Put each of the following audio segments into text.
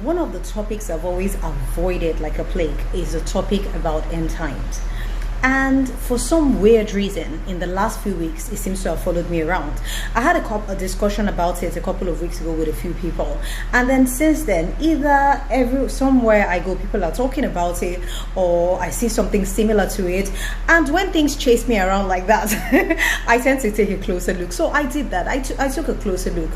One of the topics I've always avoided like a plague is the topic about end times. And for some weird reason, in the last few weeks, it seems to have followed me around. I had a discussion about it a couple of weeks ago with a few people, and then since then, either somewhere I go, people are talking about it, or I see something similar to it. And when things chase me around like that, I tend to take a closer look. So I did that. I took a closer look.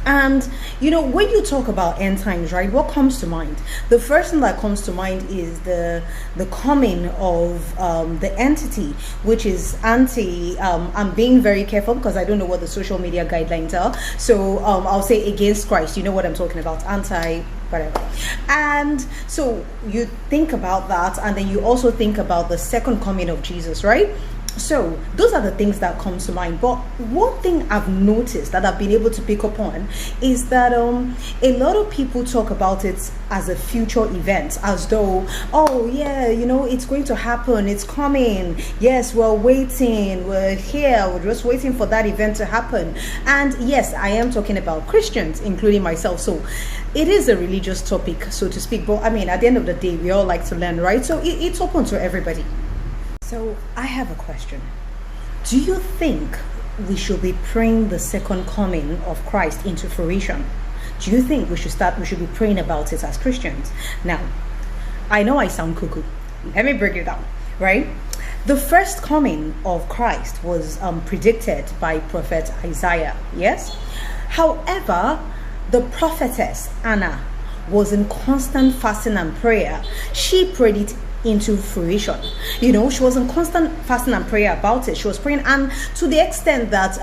And when you talk about end times, right, what comes to mind? The first thing that comes to mind is the coming of the entity, which is anti. I'm being very careful because I don't know what the social media guidelines are. So I'll say against Christ. You know what I'm talking about? Anti. Whatever. And so you think about that, and then you also think about the second coming of Jesus, right? So those are the things that come to mind. But one thing I've noticed that I've been able to pick up on is that a lot of people talk about it as a future event, as though, oh yeah, it's going to happen, it's coming, yes, we're waiting, we're here, we're just waiting for that event to happen. And yes, I am talking about Christians, including myself. So it is a religious topic, so to speak. But I mean, at the end of the day, we all like to learn, right? So it's open to everybody. So I have a question. Do you think we should be praying the second coming of Christ into fruition? Do you think we should be praying about it as Christians? Now, I know I sound cuckoo. Let me break it down, right? The first coming of Christ was predicted by prophet Isaiah, yes? However, the prophetess Anna was in constant fasting and prayer. She prayed it into fruition. She was in constant fasting and prayer about it. She was praying, and to the extent that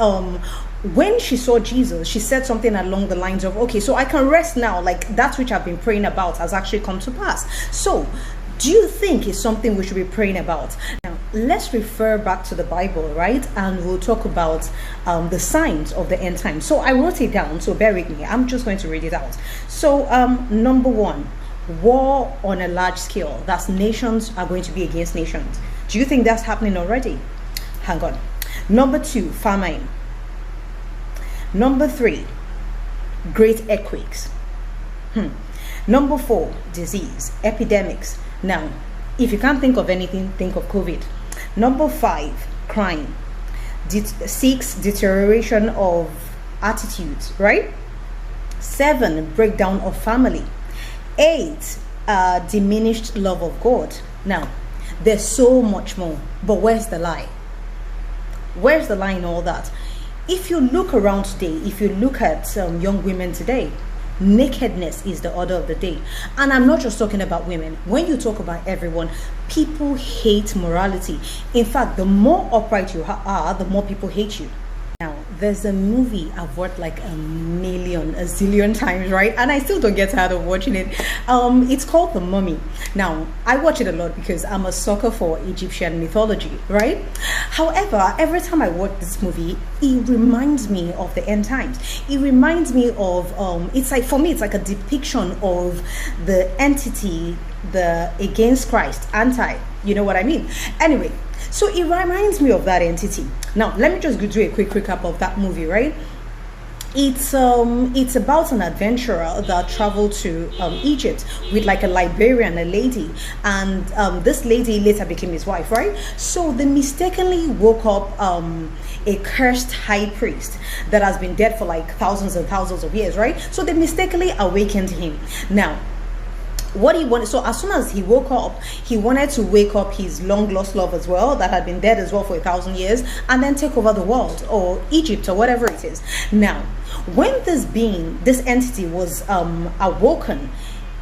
when she saw Jesus, she said something along the lines of, okay, so I can rest now, like that which I've been praying about has actually come to pass. So do you think it's something we should be praying about? Now, let's refer back to the Bible, right? And we'll talk about the signs of the end time. So I wrote it down, so bear with me. I'm just going to read it out. So number one, war on a large scale. That's nations are going to be against nations. Do you think that's happening already? Hang on. Number two, famine. Number three, great earthquakes. Number four, disease, epidemics. Now, if you can't think of anything, think of COVID. Number five, crime. Six, deterioration of attitudes, right? Seven, breakdown of family. 8, diminished love of God. Now, there's so much more, but where's the lie? Where's the lie in all that? If you look around today, if you look at young women today, nakedness is the order of the day. And I'm not just talking about women. When you talk about everyone, people hate morality. In fact, the more upright you are, the more people hate you. Now, there's a movie I've watched like a zillion times, right? And I still don't get tired of watching it. It's called The Mummy. Now, I watch it a lot because I'm a sucker for Egyptian mythology, right? However, every time I watch this movie, it reminds me of the end times. It reminds me of, it's like, for me, it's like a depiction of the entity, the against Christ, anti, you know what I mean? Anyway, so it reminds me of that entity. Now, let me just do a quick recap of that movie, right? It's about an adventurer that traveled to Egypt with like a Liberian, a lady, and this lady later became his wife, right? So they mistakenly woke up a cursed high priest that has been dead for like thousands and thousands of years, right? So they mistakenly awakened him. Now, what he wanted, so as soon as he woke up, he wanted to wake up his long lost love as well, that had been dead as well for 1,000 years, and then take over the world or Egypt or whatever it is. Now, when this entity was awoken,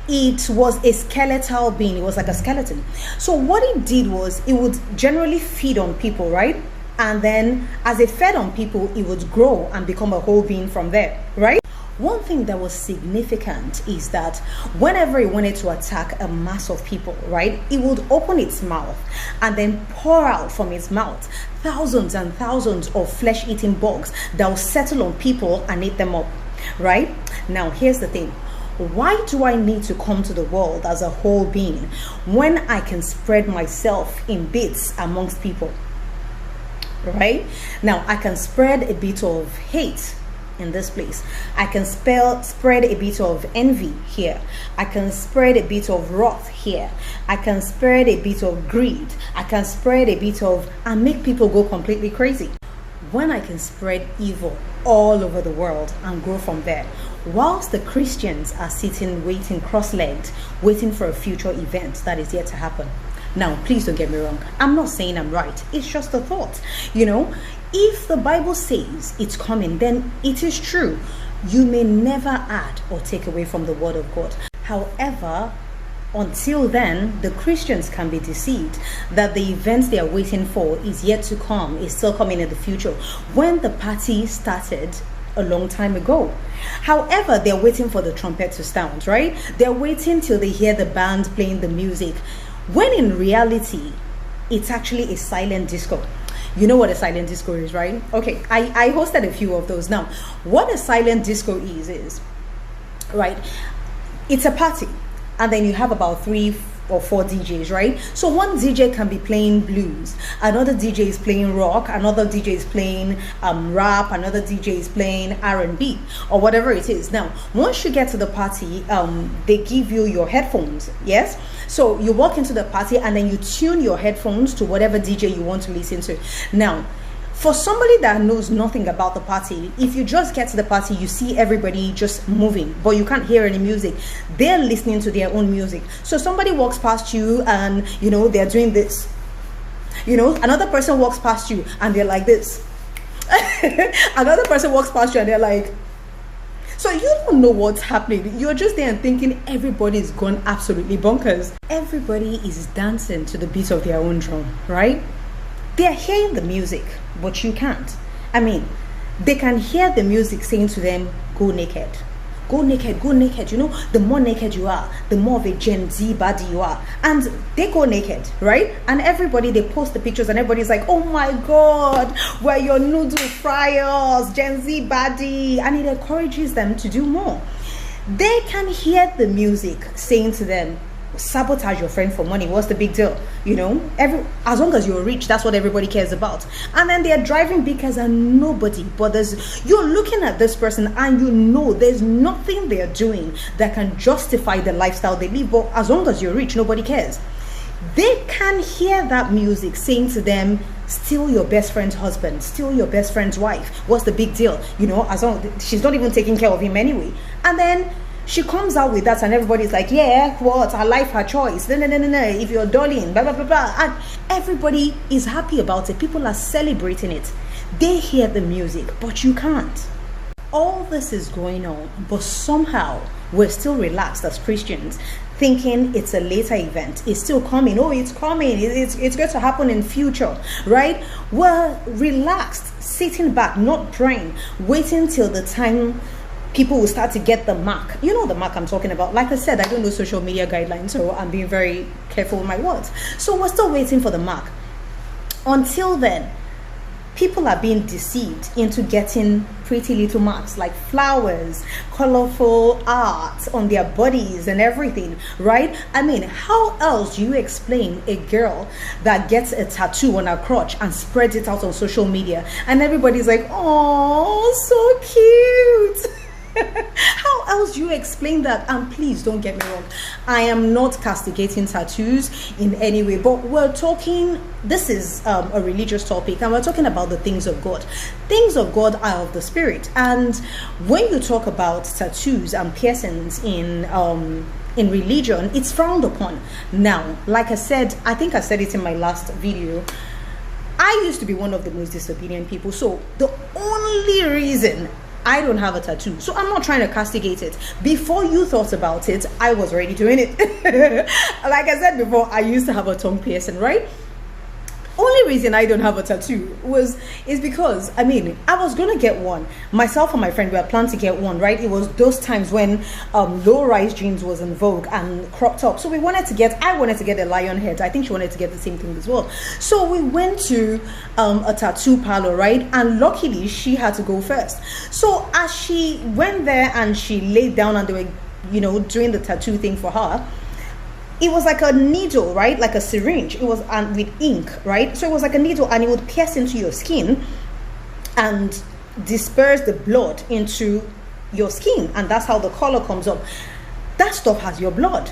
it was a skeletal being. It was like a skeleton. So what it did was it would generally feed on people, right? And then as it fed on people, it would grow and become a whole being from there, right? One thing that was significant is that whenever it wanted to attack a mass of people, right, it would open its mouth and then pour out from its mouth thousands and thousands of flesh-eating bugs that will settle on people and eat them up, right? Now, here's the thing. Why do I need to come to the world as a whole being when I can spread myself in bits amongst people? Right? Now, I can spread a bit of hate in this place. I can spread a bit of envy here. I can spread a bit of wrath here. I can spread a bit of greed. I can spread a bit of, and make people go completely crazy. When I can spread evil all over the world and grow from there, whilst the Christians are sitting, waiting, cross-legged, waiting for a future event that is yet to happen. Now, please don't get me wrong. I'm not saying I'm right. It's just a thought. If the Bible says it's coming, then it is true. You may never add or take away from the word of God. However, until then, the Christians can be deceived that the events they are waiting for is yet to come, is still coming in the future, when the party started a long time ago. However, they're waiting for the trumpet to sound, right? They're waiting till they hear the band playing the music, when in reality, it's actually a silent disco. You know what a silent disco is, right? Okay, I hosted a few of those. Now, what a silent disco is, right? It's a party, and then you have about 3 or 4 DJs, right? So one DJ can be playing blues, another DJ is playing rock, another DJ is playing rap, another DJ is playing R&B, or whatever it is. Now, once you get to the party, they give you your headphones, yes? So you walk into the party and then you tune your headphones to whatever DJ you want to listen to. Now, for somebody that knows nothing about the party, if you just get to the party, you see everybody just moving, but you can't hear any music. They're listening to their own music. So somebody walks past you and, they're doing this. Another person walks past you and they're like this. Another person walks past you and they're like... So you don't know what's happening. You're just there and thinking everybody's gone absolutely bonkers. Everybody is dancing to the beat of their own drum, right? They're hearing the music, but you can't. They can hear the music saying to them, go naked. Go naked, go naked. The more naked you are, the more of a Gen Z body you are. And they go naked, right? And everybody, they post the pictures and everybody's like, oh my God, we're your noodle fryers, Gen Z body. And it encourages them to do more. They can hear the music saying to them, sabotage your friend for money. What's the big deal? As long as you're rich, that's what everybody cares about. And then they're driving big cars and nobody bothers. You're looking at this person and there's nothing they're doing that can justify the lifestyle they live. But as long as you're rich, nobody cares. They can hear that music saying to them, steal your best friend's husband, steal your best friend's wife. What's the big deal? As long she's not even taking care of him anyway. And then she comes out with that and everybody's like, yeah, what? Her life, her choice. No. If you're darling, blah, blah, blah, blah. And everybody is happy about it. People are celebrating it. They hear the music, but you can't. All this is going on, but somehow we're still relaxed as Christians, thinking it's a later event. It's still coming. Oh, it's coming. It's going to happen in future, right? We're relaxed, sitting back, not praying, waiting till the time people will start to get the mark. You know the mark I'm talking about. Like I said, I don't know social media guidelines, so I'm being very careful with my words. So we're still waiting for the mark. Until then, people are being deceived into getting pretty little marks like flowers, colorful art on their bodies and everything, right? How else do you explain a girl that gets a tattoo on her crotch and spreads it out on social media and everybody's like, oh, so cute? How else do you explain that? And please don't get me wrong, I am not castigating tattoos in any way, but we're talking, this is a religious topic, and we're talking about the things of God. Things of God are of the spirit. And when you talk about tattoos and piercings in religion, it's frowned upon. Now, like I said, I think I said it in my last video, I used to be one of the most disobedient people. So the only reason I don't have a tattoo, so I'm not trying to castigate it. Before you thought about it, I was already doing it. Like I said before, I used to have a tongue piercing, right? Only reason I don't have a tattoo is because I was gonna get one. Myself and my friend were planning to get one, right? It was those times when low-rise jeans was in vogue and crop top. So I wanted to get a lion head. I think she wanted to get the same thing as well. So we went to a tattoo parlor, right? And luckily she had to go first. So as she went there and she laid down and they were, doing the tattoo thing for her, it was like a needle, right? Like a syringe. It was with ink, right? So it was like a needle and it would pierce into your skin. And disperse the blood into your skin, and that's how the color comes up. That stuff has your blood.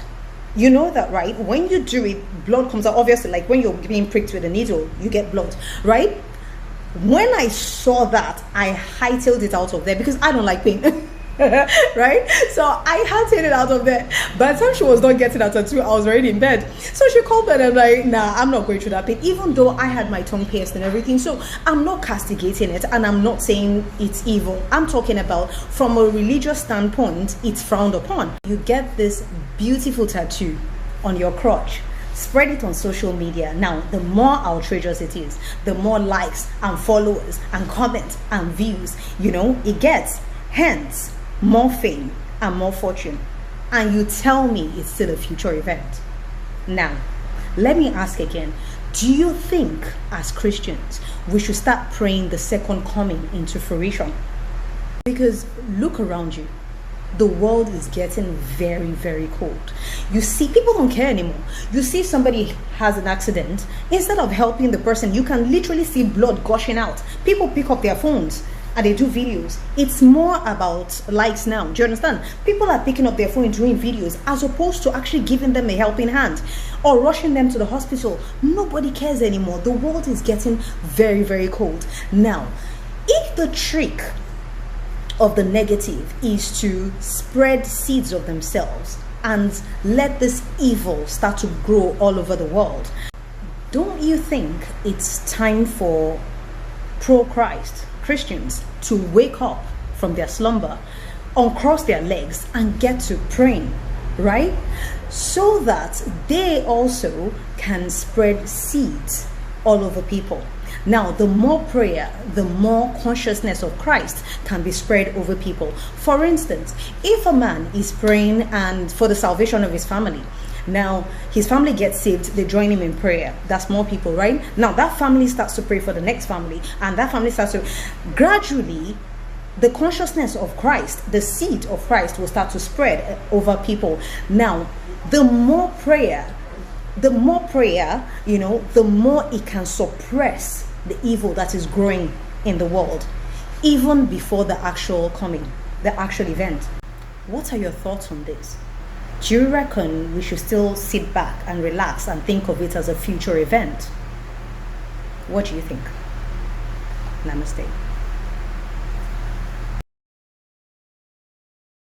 You know that, right? When you do it, blood comes out. Obviously, like when you're being pricked with a needle, you get blood, right? When I saw that, I hightailed it out of there because I don't like pain. Right? So I hightailed it out of there. By the time she was done getting her tattoo, I was already in bed. So she called me and I'm like, nah, I'm not going through that pain, even though I had my tongue pierced and everything. So I'm not castigating it, and I'm not saying it's evil. I'm talking about from a religious standpoint, it's frowned upon. You get this beautiful tattoo on your crotch, spread it on social media. Now, the more outrageous it is, the more likes and followers and comments and views, it gets. Hence, more fame and more fortune. And you tell me it's still a future event. Now, let me ask again, do you think as Christians we should start praying the second coming into fruition? Because look around you. The world is getting very, very cold. You see, people don't care anymore. You see somebody has an accident, instead of helping the person, you can literally see blood gushing out. People pick up their phones and they do videos. It's more about likes now. Do you understand? People are picking up their phone and doing videos as opposed to actually giving them a helping hand or rushing them to the hospital. Nobody cares anymore. The world is getting very, very cold. Now, if the trick of the negative is to spread seeds of themselves and let this evil start to grow all over the world, don't you think it's time for pro-Christ Christians to wake up from their slumber, uncross their legs and get to praying, right? So that they also can spread seeds all over people. Now, the more prayer, the more consciousness of Christ can be spread over people. For instance, if a man is praying and for the salvation of his family, now his family gets saved, they join him in prayer. That's more people, right? Now that family starts to pray for the next family, and that family starts to gradually, the consciousness of Christ, the seed of Christ will start to spread over people. Now, the more prayer, the more it can suppress the evil that is growing in the world, even before the actual coming, the actual event. What are your thoughts on this? Do you reckon we should still sit back and relax and think of it as a future event? What do you think? Namaste.